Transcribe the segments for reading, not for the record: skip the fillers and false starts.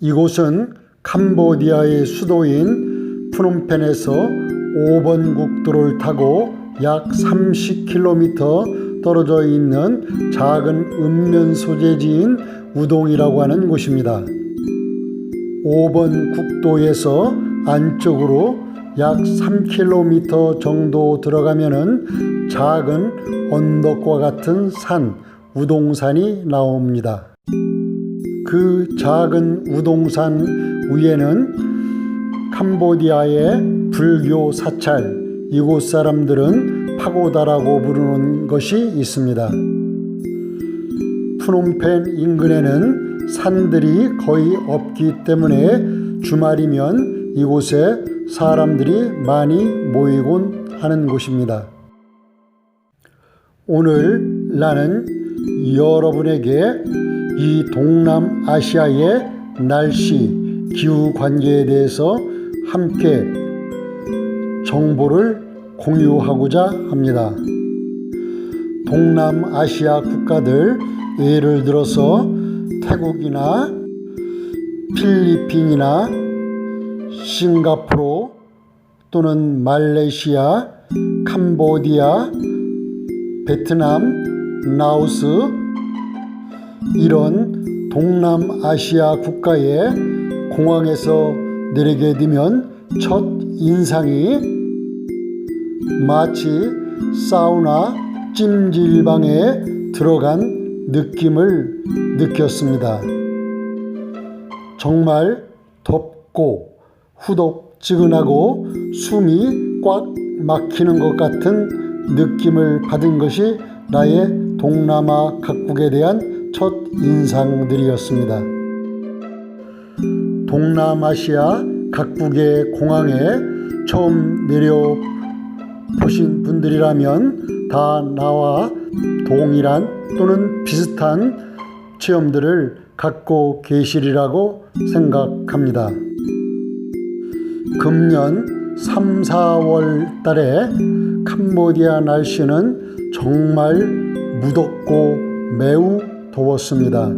이곳은 캄보디아의 수도인 프놈펜에서 5번 국도를 타고 약 30km 떨어져 있는 작은 읍면 소재지인 우동이라고 하는 곳입니다. 5번 국도에서 안쪽으로 약 3km 정도 들어가면은 작은 언덕과 같은 산, 우동산이 나옵니다. 그 작은 우동산 위에는 캄보디아의 불교 사찰, 이곳 사람들은 파고다라고 부르는 것이 있습니다. 프놈펜 인근에는 산들이 거의 없기 때문에 주말이면 이곳에 사람들이 많이 모이곤 하는 곳입니다. 오늘 나는 여러분에게 이 동남아시아의 날씨, 기후 관계에 대해서 함께 정보를 공유하고자 합니다. 동남아시아 국가들, 예를 들어서 태국이나 필리핀이나 싱가포르 또는 말레이시아, 캄보디아, 베트남, 라오스, 이런 동남아시아 국가의 공항에서 내리게 되면 첫 인상이 마치 사우나 찜질방에 들어간 느낌을 느꼈습니다. 정말 덥고 후덥지근하고 숨이 꽉 막히는 것 같은 느낌을 받은 것이 나의 동남아 각국에 대한 첫 인상들이었습니다. 동남아시아 각국의 공항에 처음 내려보신 분들이라면 다 나와 동일한 또는 비슷한 체험들을 갖고 계시리라고 생각합니다. 금년 3, 4월 달에 캄보디아 날씨는 정말 무덥고 매우 더웠습니다.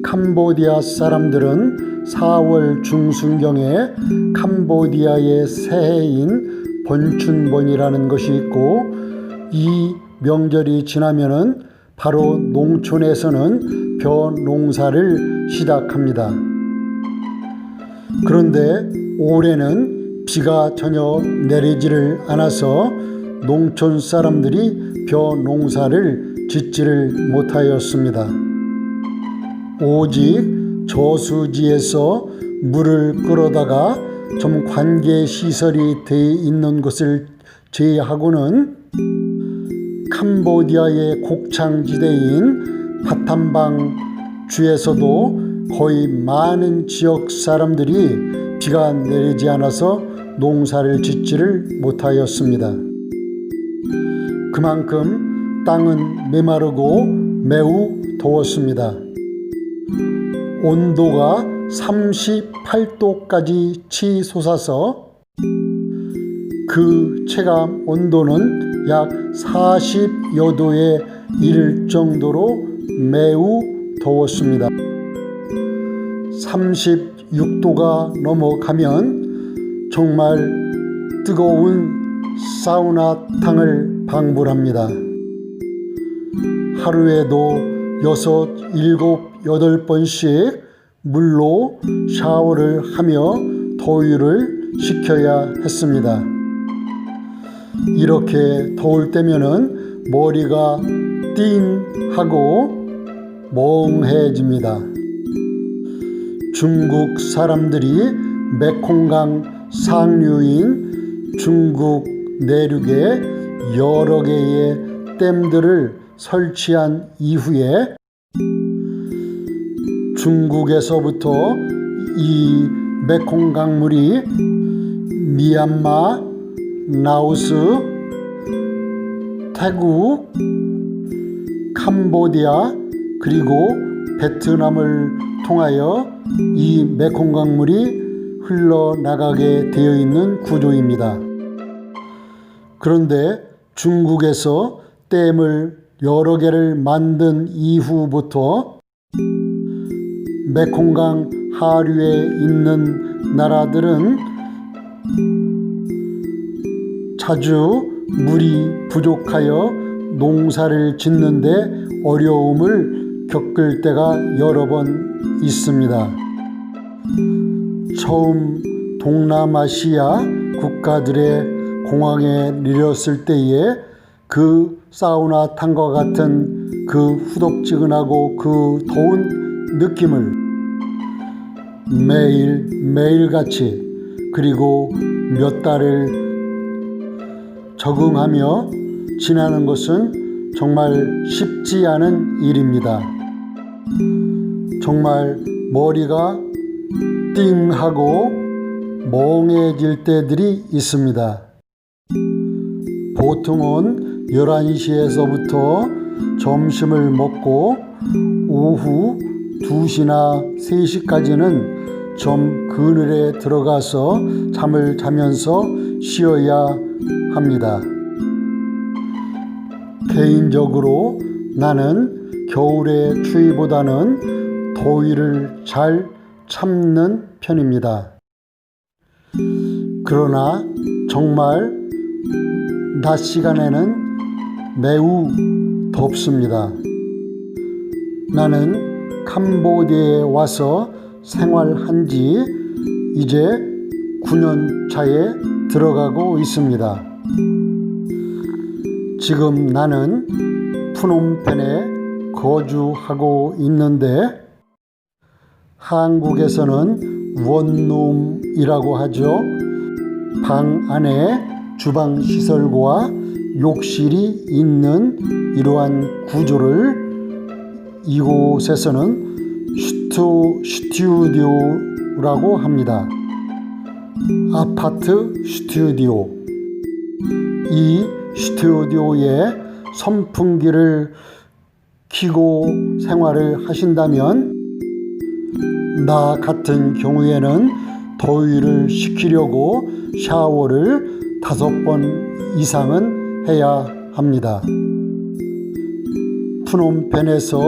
캄보디아 사람들은 4월 중순경에 캄보디아의 새해인 번춘번이라는 것이 있고, 이 명절이 지나면은 바로 농촌에서는 벼 농사를 시작합니다. 그런데 올해는 비가 전혀 내리지를 않아서 농촌 사람들이 벼 농사를 짓지를 못하였습니다. 오직 저수지에서 물을 끌어다가 좀 관계 시설이 되어 있는 것을 제외하고는 캄보디아의 곡창지대인 바탐방 주에서도 거의 많은 지역 사람들이 비가 내리지 않아서 농사를 짓지를 못하였습니다. 그만큼 땅은 메마르고 매우 더웠습니다. 온도가 38도까지 치솟아서 그 체감 온도는 약 40여 도에 이를 정도로 매우 더웠습니다. 36도가 넘어가면 정말 뜨거운 사우나탕을 방불합니다. 하루에도 6, 7, 8번씩 물로 샤워를 하며 더위를 식혀야 했습니다. 이렇게 더울 때면은 머리가 띵하고 멍해집니다. 중국 사람들이 메콩강 상류인 중국 내륙에 여러 개의 댐들을 설치한 이후에 중국에서부터 이 메콩강물이 미얀마, 라오스, 태국, 캄보디아 그리고 베트남을 통하여 이 메콩강물이 흘러나가게 되어 있는 구조입니다. 그런데 중국에서 댐을 여러 개를 만든 이후부터 메콩강 하류에 있는 나라들은 자주 물이 부족하여 농사를 짓는데 어려움을 겪을 때가 여러 번 있습니다. 처음 동남아시아 국가들의 공항에 내렸을 때에 그 사우나탕과 같은 그 후덥지근하고 그 더운 느낌을 매일같이 그리고 몇 달을 적응하며 지나는 것은 정말 쉽지 않은 일입니다. 정말 머리가 띵하고 멍해질 때들이 있습니다. 보통은 11시에서부터 점심을 먹고 오후 2시나 3시까지는 좀 그늘에 들어가서 잠을 자면서 쉬어야 합니다. 개인적으로 나는 겨울의 추위보다는 더위를 잘 참는 편입니다. 그러나 정말 낮 시간에는 매우 덥습니다. 나는 캄보디아에 와서 생활한 지 이제 9년 차에 들어가고 있습니다. 지금 나는 푸놈펜에 거주하고 있는데 한국에서는 원룸이라고 하죠. 방 안에 주방 시설과 욕실이 있는 이러한 구조를 이곳에서는 스튜디오라고 합니다. 아파트 스튜디오. 이 스튜디오에 선풍기를 켜고 생활을 하신다면 나 같은 경우에는 더위를 식히려고 샤워를 5번 이상은 해야 합니다. 푸놈펜에서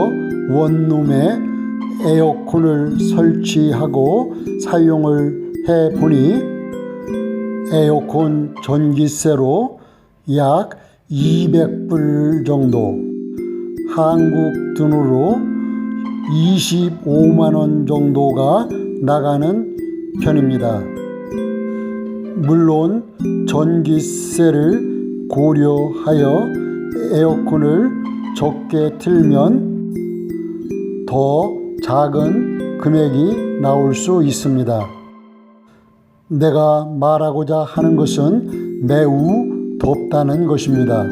원룸에 에어컨을 설치하고 사용을 해보니 에어컨 전기세로 약 200불 정도, 한국 돈으로 25만 원 정도가 나가는 편입니다. 물론 전기세를 고려하여 에어컨을 적게 틀면 더 작은 금액이 나올 수 있습니다. 내가 말하고자 하는 것은 매우 덥다는 것입니다.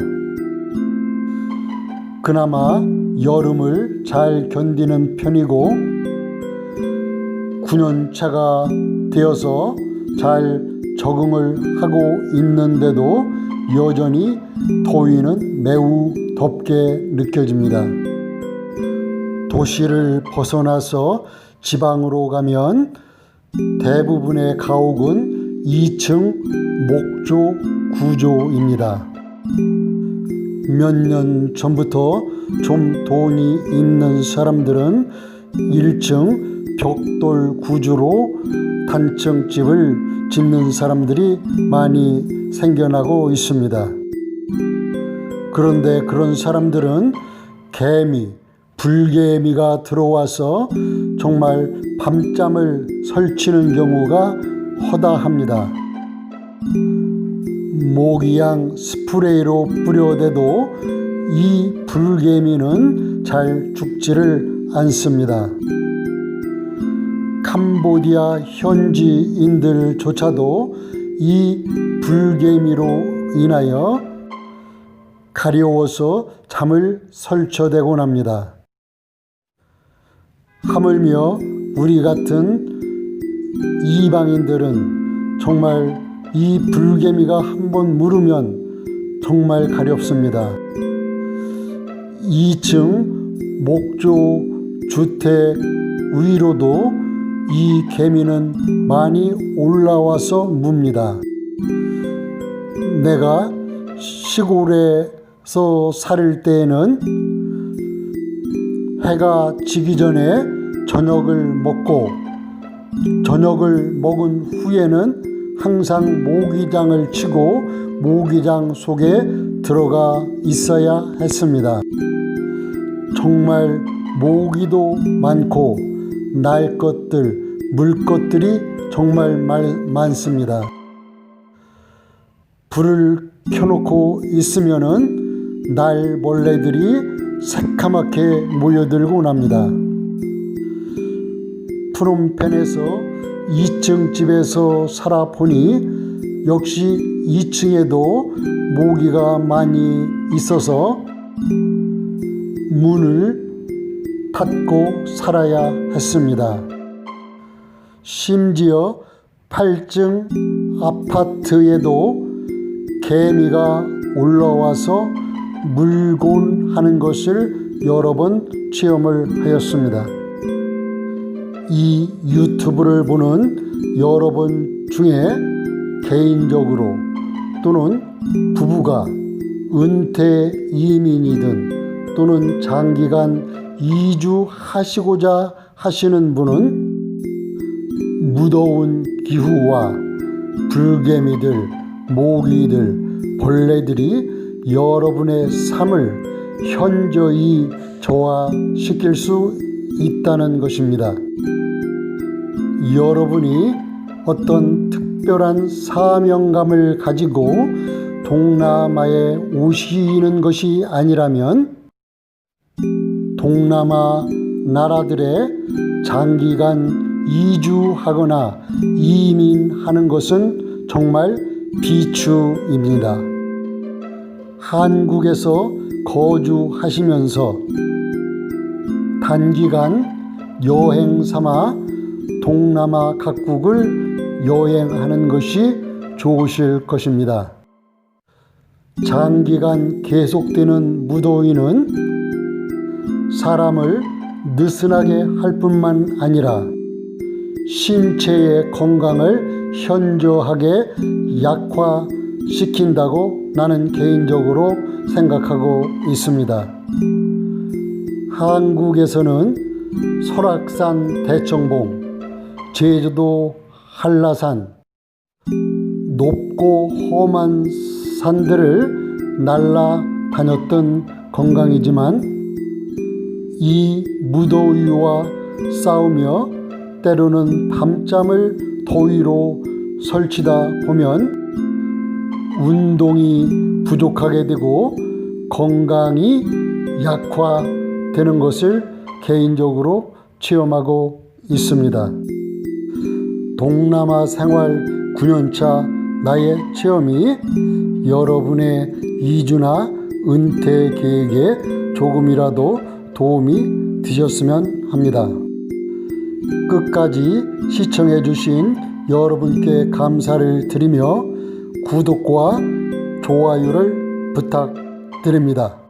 그나마 여름을 잘 견디는 편이고 9년차가 되어서 잘 적응을 하고 있는데도 여전히 더위는 매우 덥게 느껴집니다. 도시를 벗어나서 지방으로 가면 대부분의 가옥은 2층 목조 구조입니다. 몇 년 전부터 좀 돈이 있는 사람들은 1층 벽돌 구조로 단층집을 짓는 사람들이 많이 생겨나고 있습니다. 그런데 그런 사람들은 불개미가 들어와서 정말 밤잠을 설치는 경우가 허다합니다. 모기향 스프레이로 뿌려대도 이 불개미는 잘 죽지를 않습니다. 캄보디아 현지인들조차도 이 불개미로 인하여 가려워서 잠을 설쳐대곤 합니다. 하물며 우리 같은 이방인들은 정말 이 불개미가 한번 물으면 정말 가렵습니다. 2층 목조 주택 위로도 이 개미는 많이 올라와서 뭅니다. 내가 시골에서 살 때에는 해가 지기 전에 저녁을 먹은 후에는 항상 모기장을 치고 모기장 속에 들어가 있어야 했습니다. 정말 모기도 많고 날 것들, 물 것들이 정말 많습니다. 불을 켜놓고 있으면은 날벌레들이 새카맣게 모여들고 납니다. 프놈펜에서 2층 집에서 살아보니 역시 2층에도 모기가 많이 있어서 문을 닫고 살아야 했습니다. 심지어 8층 아파트에도 개미가 올라와서 물곤 하는 것을 여러 번 체험을 하였습니다. 이 유튜브를 보는 여러분 중에 개인적으로 또는 부부가 은퇴 이민이든 또는 장기간 이주하시고자 하시는 분은 무더운 기후와 불개미들, 모기들, 벌레들이 여러분의 삶을 현저히 저하시킬 수 있다는 것입니다. 여러분이 어떤 특별한 사명감을 가지고 동남아에 오시는 것이 아니라면 동남아 나라들에 장기간 이주하거나 이민하는 것은 정말 비추입니다. 한국에서 거주하시면서 단기간 여행 삼아 동남아 각국을 여행하는 것이 좋으실 것입니다. 장기간 계속되는 무더위는 사람을 느슨하게 할 뿐만 아니라 신체의 건강을 현저하게 약화시킨다고 나는 개인적으로 생각하고 있습니다. 한국에서는 설악산 대청봉, 제주도 한라산, 높고 험한 산들을 날아다녔던 건강이지만 이 무더위와 싸우며 때로는 밤잠을 더위로 설치다 보면 운동이 부족하게 되고 건강이 약화되는 것을 개인적으로 체험하고 있습니다. 동남아 생활 9년차 나의 체험이 여러분의 이주나 은퇴 계획에 조금이라도 도움이 되셨으면 합니다. 끝까지 시청해 주신 여러분께 감사를 드리며 구독과 좋아요를 부탁드립니다.